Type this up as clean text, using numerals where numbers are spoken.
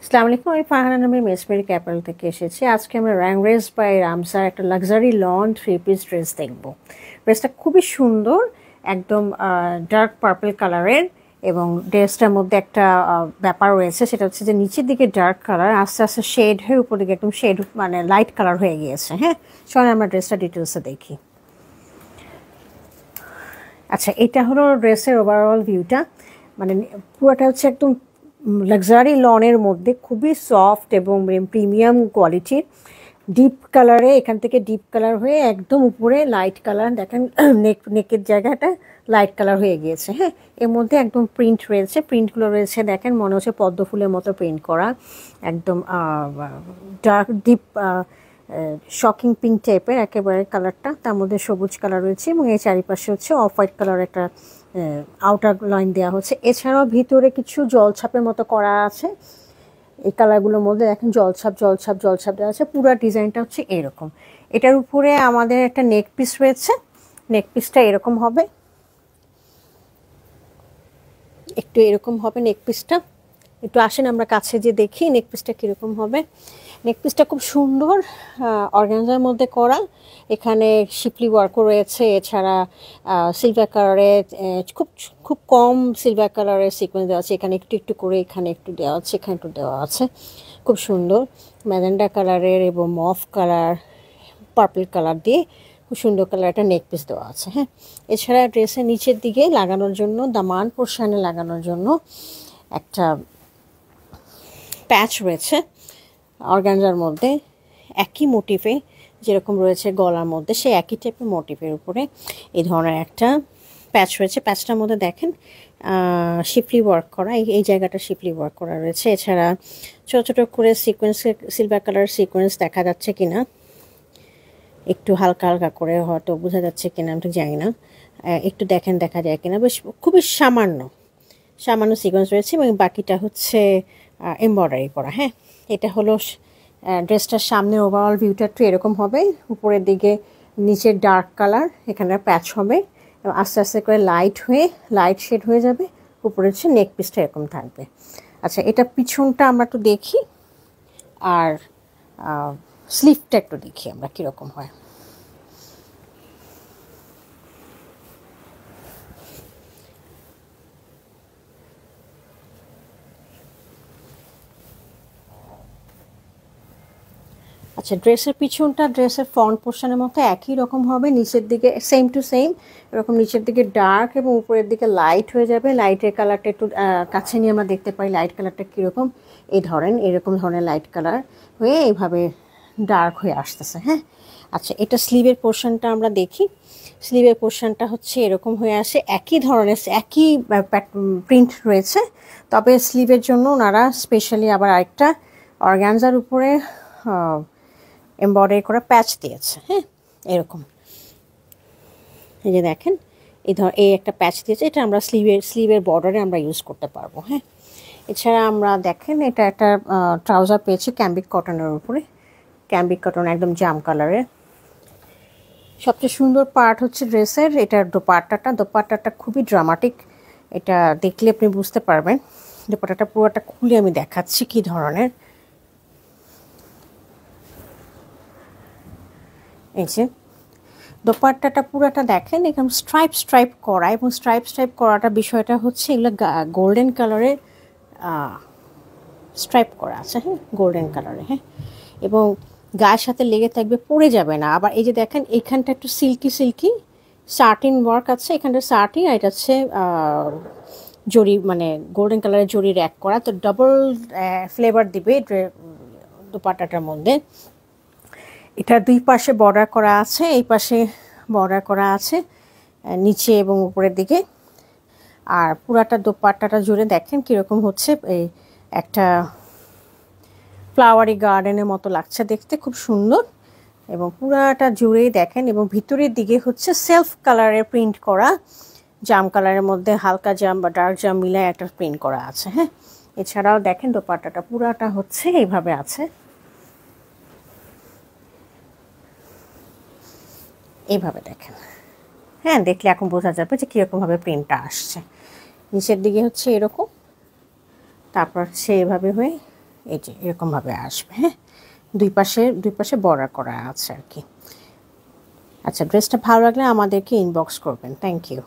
আসসালামু আলাইকুম, আমি ফারহানা নামে মেসমেরি ক্যাপিটাল থেকে এসেছি। আজকে আমরা র্যাংরেস বাই রামসার একটা লাক্সারি লন 3 পিস ড্রেস দেখব। ড্রেসটা খুবই সুন্দর, একদম ডার্ক পার্পল কালারের, এবং ড্রেসটার মধ্যে একটা ব্যাপার রয়েছে, সেটা হচ্ছে যে নিচের দিকে ডার্ক কালার, আস্তে আস্তে শেড হয়ে উপর দিকে একদম শেড মানে লাইট কালার হয়ে গিয়েছে। হ্যাঁ, চলে আমরা ড্রেসটা ডিটেলসে দেখি। আচ্ছা, এটা হলো ড্রেসের ওভারঅল ভিউটা। মানে পুরোটা হচ্ছে একদম লাক্সারি লনের মধ্যে, খুবই সফট এবং প্রিমিয়াম কোয়ালিটির, ডিপ কালারে, এখান থেকে ডিপ কালার হয়ে একদম উপরে লাইট কালার। দেখেন নেকের জায়গাটা লাইট কালার হয়ে গিয়েছে। হ্যাঁ, এর মধ্যে একদম প্রিন্ট রয়েছে, প্রিন্টগুলো রয়েছে দেখেন, মনে হচ্ছে পদ্ম ফুলের মতো প্রিন্ট করা, একদম ডার্ক ডিপ শকিং পিঙ্ক টাইপের একেবারে কালারটা, তার মধ্যে সবুজ কালার রয়েছে এবং এই চারিপাশে হচ্ছে অফ হোয়াইট কালার একটা আউটার লাইন দেওয়া হচ্ছে। এছাড়াও ভিতরে কিছু জলছাপের মতো করা আছে, এই কালারগুলোর মধ্যে দেখেন জলছাপ জলছাপ জলছাপ দেওয়া আছে। পুরো ডিজাইনটা হচ্ছে এরকম। এটার উপরে আমাদের একটা নেক পিস রয়েছে, নেক পিসটা এরকম হবে, একটু এরকম হবে নেক পিসটা। একটু আসেন আমরা কাছে যে দেখি নেক পিসটা কীরকম হবে। নেক পিসটা খুব সুন্দর, অর্গানজার মধ্যে করা, এখানে শিপলি ওয়ার্কও রয়েছে। এছাড়া সিলভার কালারের খুব খুব কম সিলভার কালারের সিকোয়েন্স দেওয়া আছে, এখানে একটু একটু করে, এখানে একটু দেওয়া আছে, এখানে একটু দেওয়া আছে। খুব সুন্দর ম্যাজেন্ডা কালারের এবং মফ কালার, পার্পল কালার দিয়ে খুব সুন্দর কালার একটা নেক পিস দেওয়া আছে। হ্যাঁ, এছাড়া ড্রেসের নিচের দিকে লাগানোর জন্য, দামান পোর্শনে লাগানোর জন্য একটা প্যাচ রয়েছে অর্গানজার মধ্যে, একই মোটিভে যেরকম রয়েছে গলার মধ্যে, সেই একই টাইপের মোটিভের উপরে এই ধরনের একটা প্যাচ রয়েছে। প্যাচটার মধ্যে দেখেন শিপলি ওয়ার্ক করা, এই জায়গাটা শিপলি ওয়ার্ক করা রয়েছে। এছাড়া ছোটো ছোটো করে সিকোয়েন্স, সিলভার কালার সিকোয়েন্স দেখা যাচ্ছে কিনা, একটু হালকা হালকা করে হয়তো বোঝা যাচ্ছে কিনা আমি ঠিক জানি না, একটু দেখেন দেখা যায় কিনা, বেশ খুবই সামান্য সামান্য সিকোয়েন্স রয়েছে এবং বাকিটা হচ্ছে এমব্রয়ডারি করা। হ্যাঁ, এটা হলো ড্রেসটার সামনে ওভারঅল ভিউটা একটু এরকম হবে। উপরের দিকে নিচের ডার্ক কালার, এখানে প্যাচ হবে এবং আস্তে আস্তে করে লাইট হয়ে লাইট শেড হয়ে যাবে। উপরে হচ্ছে নেক পিসটা এরকম থাকবে। আচ্ছা, এটা পিছনটা আমরা একটু দেখি, আর স্লিভটা একটু দেখি আমরা কীরকম হয়। আচ্ছা, ড্রেসের পিছনটা ড্রেসের ফ্রন্ট পোর্শনের মতো একই রকম হবে, নিচের দিকে সেম টু সেম এরকম, নিচের দিকে ডার্ক এবং উপরের দিকে লাইট হয়ে যাবে। লাইটের কালারটা একটু কাছে নিয়ে আমরা দেখতে পাই লাইট কালারটা কীরকম, এরকম ধরনের লাইট কালার হয়ে এইভাবে ডার্ক হয়ে আসতেছে। হ্যাঁ, আচ্ছা, এটা স্লিভের পোর্শনটা আমরা দেখি। স্লিভের পোর্শনটা হচ্ছে এরকম হয়ে আসে, একই ধরনের একই প্রিন্ট রয়েছে, তবে স্লিভের জন্য ওনারা স্পেশালি আবার আরেকটা অর্গানজার উপরে এমব্রয়ডারি করা প্যাচ দিয়েছে। হ্যাঁ, এরকম এই যে দেখেন, এই একটা প্যাচ দিয়েছে, এটা আমরা স্লিভের বর্ডারে আমরা ইউজ করতে পারবো। হ্যাঁ, এছাড়া আমরা দেখেন এটা একটা ট্রাউজার পেয়েছি ক্যাম্বিক কটনের উপরে, ক্যাম্বিক কটন একদম জাম কালারের। সবচেয়ে সুন্দর পার্ট হচ্ছে ড্রেসের এটার দোপাট্টাটা খুবই ড্রামাটিক, এটা দেখলে আপনি বুঝতে পারবেন। দোপাট্টাটা পুরোটা খুলে আমি দেখাচ্ছি কী ধরনের। এই যে দোপাট্টাটা পুরোটা দেখেন, এরকম স্ট্রাইপ করা, এবং স্ট্রাইপ করাটা বিষয়টা হচ্ছে এগুলো গোল্ডেন কালারের স্ট্রাইপ করা আছে। হ্যাঁ, গোল্ডেন কালারে। হ্যাঁ, এবং গায়ের সাথে লেগে থাকবে, পড়ে যাবে না। আবার এই যে দেখেন এখানটা একটু সিল্কি সার্টিন ওয়ার্ক আছে, এখানটা সার্টিন, আর এটা হচ্ছে জরি, মানে গোল্ডেন কালারের জরি র্যাক করা, তো ডাবল ফ্লেভার দিবে দোপাট্টাটার মধ্যে। এটা দুই পাশে বর্ডার করা আছে, এই পাশে বর্ডার করা আছে নিচে এবং উপরের দিকে, আর পুরাটা দোপাট্টাটা জুড়ে দেখেন কীরকম হচ্ছে, এই একটা ফ্লাওয়ারি গার্ডেনের মতো লাগছে দেখতে, খুব সুন্দর। এবং পুরাটা জুড়েই দেখেন, এবং ভিতরের দিকে হচ্ছে সেলফ কালারের প্রিন্ট করা, জাম কালারের মধ্যে হালকা জাম বা ডার্ক জাম মিলায় একটা প্রিন্ট করা আছে। হ্যাঁ, এছাড়াও দেখেন দোপাট্টাটা পুরাটা হচ্ছে এইভাবে আছে, এইভাবে দেখেন। হ্যাঁ, দেখলে এখন বোঝা যাবে যে কীরকমভাবে প্রিন্টটা আসছে। নিচের দিকে হচ্ছে এরকম, তারপর হচ্ছে এভাবে হয়ে এই যে এরকমভাবে আসবে। হ্যাঁ, দুই পাশে বর্ডার করা আছে আর কি। আচ্ছা, ড্রেসটা ভালো লাগলে আমাদেরকে ইনবক্স করবেন। Thank you.